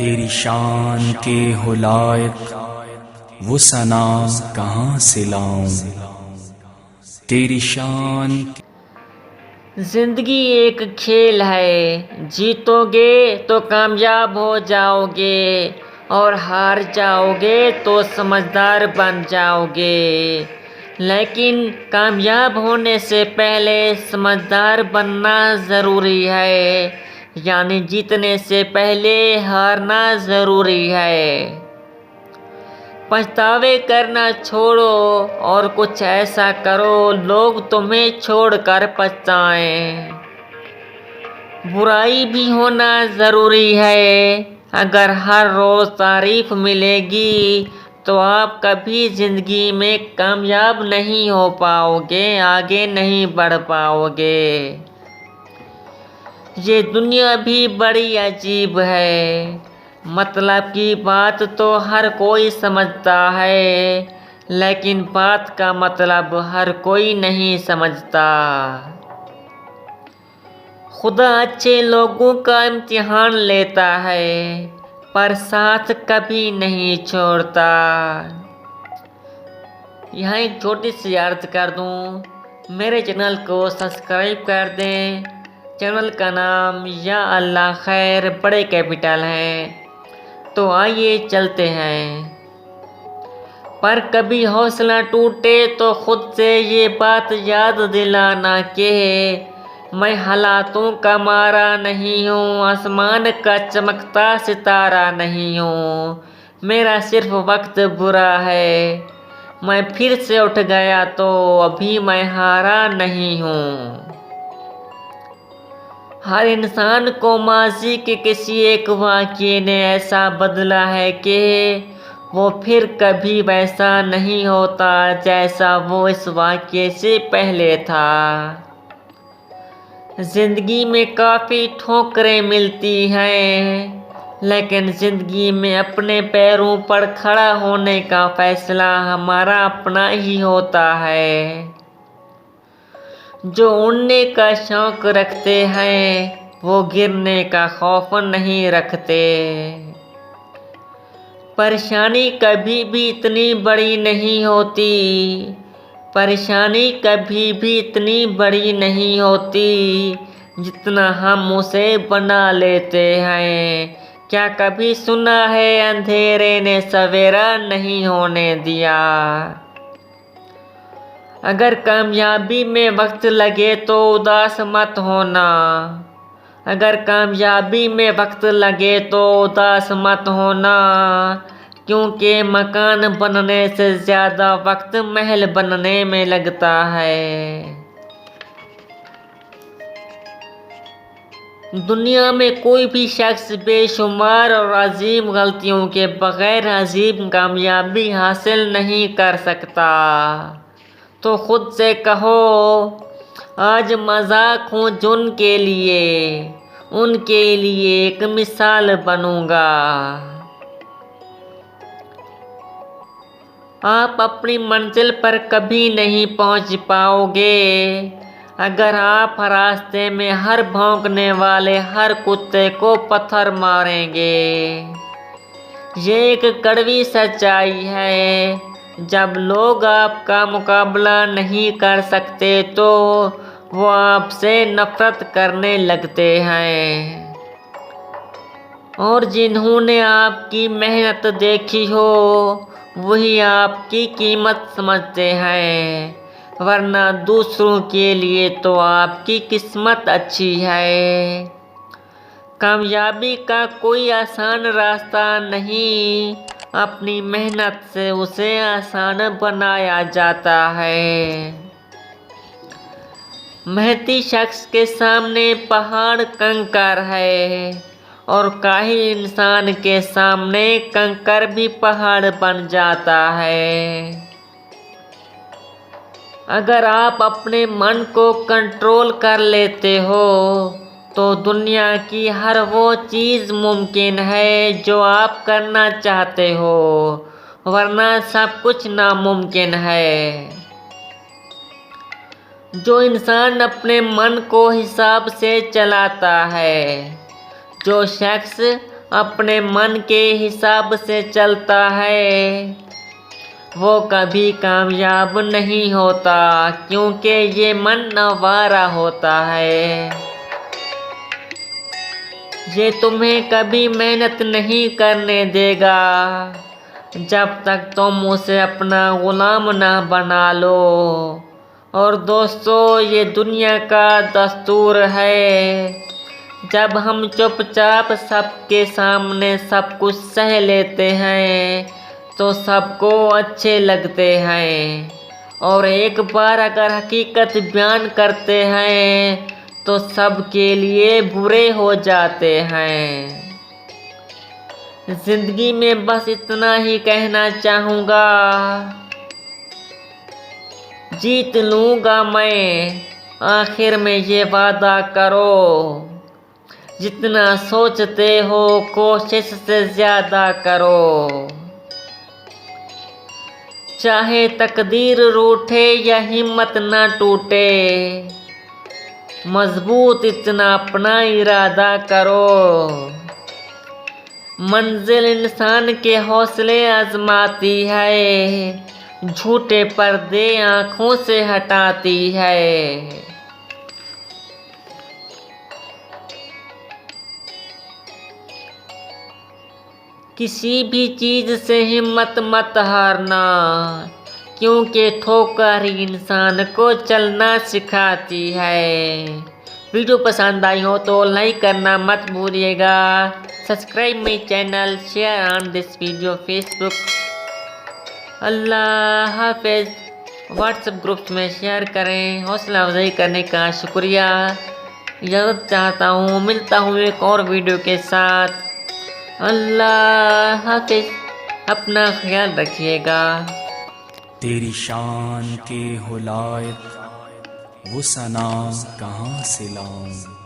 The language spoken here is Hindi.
तेरी शान के हो लायक वो सना कहाँ से लाऊं। तेरी शान। जिंदगी एक खेल है, जीतोगे तो कामयाब हो जाओगे और हार जाओगे तो समझदार बन जाओगे। लेकिन कामयाब होने से पहले समझदार बनना ज़रूरी है, यानी जीतने से पहले हारना ज़रूरी है। पछतावे करना छोड़ो और कुछ ऐसा करो लोग तुम्हें छोड़कर पछताएं। बुराई भी होना ज़रूरी है, अगर हर रोज़ तारीफ मिलेगी तो आप कभी ज़िंदगी में कामयाब नहीं हो पाओगे, आगे नहीं बढ़ पाओगे। ये दुनिया भी बड़ी अजीब है, मतलब की बात तो हर कोई समझता है, लेकिन बात का मतलब हर कोई नहीं समझता। खुदा अच्छे लोगों का इम्तिहान लेता है, पर साथ कभी नहीं छोड़ता। यहाँ एक छोटी सी अर्ज कर दूँ, मेरे चैनल को सब्सक्राइब कर दें। चैनल का नाम या अल्लाह खैर बड़े कैपिटल है। तो आइए चलते हैं। पर कभी हौसला टूटे तो खुद से ये बात याद दिलाना कि मैं हालातों का मारा नहीं हूँ, आसमान का चमकता सितारा नहीं हूँ। मेरा सिर्फ वक्त बुरा है, मैं फिर से उठ गया तो अभी मैं हारा नहीं हूँ। हर इंसान को माजी के किसी एक वाक़ये ने ऐसा बदला है कि वो फिर कभी वैसा नहीं होता जैसा वो इस वाक़ये से पहले था। ज़िंदगी में काफ़ी ठोकरें मिलती हैं, लेकिन ज़िंदगी में अपने पैरों पर खड़ा होने का फ़ैसला हमारा अपना ही होता है। जो उड़ने का शौक़ रखते हैं वो गिरने का खौफ नहीं रखते। परेशानी कभी भी इतनी बड़ी नहीं होती, परेशानी कभी भी इतनी बड़ी नहीं होती जितना हम उसे बना लेते हैं। क्या कभी सुना है अंधेरे ने सवेरा नहीं होने दिया। अगर कामयाबी में वक्त लगे तो उदास मत होना, अगर कामयाबी में वक्त लगे तो उदास मत होना, क्योंकि मकान बनने से ज़्यादा वक्त महल बनने में लगता है। दुनिया में कोई भी शख्स बेशुमार और अजीम गलतियों के बगैर अजीम कामयाबी हासिल नहीं कर सकता। तो खुद से कहो, आज मजाक हूँ जिनके लिए, उनके लिए एक मिसाल बनूंगा। आप अपनी मंजिल पर कभी नहीं पहुँच पाओगे अगर आप रास्ते में हर भौंकने वाले हर कुत्ते को पत्थर मारेंगे। ये एक कड़वी सच्चाई है, जब लोग आपका मुकाबला नहीं कर सकते तो वो आपसे नफरत करने लगते हैं। और जिन्होंने आपकी मेहनत देखी हो वही आपकी कीमत समझते हैं, वरना दूसरों के लिए तो आपकी किस्मत अच्छी है। कामयाबी का कोई आसान रास्ता नहीं, अपनी मेहनत से उसे आसान बनाया जाता है। मेहनती शख्स के सामने पहाड़ कंकर है और काहिल इंसान के सामने कंकर भी पहाड़ बन जाता है। अगर आप अपने मन को कंट्रोल कर लेते हो तो दुनिया की हर वो चीज़ मुमकिन है जो आप करना चाहते हो, वरना सब कुछ नामुमकिन है। जो इंसान अपने मन को हिसाब से चलाता है, जो शख्स अपने मन के हिसाब से चलता है वो कभी कामयाब नहीं होता, क्योंकि ये मन आवारा होता है। ये तुम्हें कभी मेहनत नहीं करने देगा जब तक तुम उसे अपना गुलाम ना बना लो। और दोस्तों, ये दुनिया का दस्तूर है, जब हम चुपचाप सबके सामने सब कुछ सह लेते हैं तो सबको अच्छे लगते हैं, और एक बार अगर हकीकत बयान करते हैं तो सबके लिए बुरे हो जाते हैं। जिंदगी में बस इतना ही कहना चाहूँगा, जीत लूँगा मैं, आखिर में ये वादा करो। जितना सोचते हो कोशिश से ज़्यादा करो। चाहे तकदीर रूठे या हिम्मत ना टूटे, मजबूत इतना अपना इरादा करो। मंजिल इंसान के हौसले आजमाती है, झूठे पर्दे आँखों से हटाती है। किसी भी चीज़ से हिम्मत मत हारना, क्योंकि ठोकर ही इंसान को चलना सिखाती है। वीडियो पसंद आई हो तो लाइक करना मत भूलिएगा। Subscribe my channel, share on this video Facebook. अल्लाह हाफिज़। व्हाट्सएप ग्रुप्स में शेयर करें। हौसला अफजाई करने का शुक्रिया। इजाज़त चाहता हूँ, मिलता हूँ एक और वीडियो के साथ। अल्लाह हाफिज़। अपना ख्याल रखिएगा। तेरी शान के हो लायक वो सना कहाँ से लाऊं।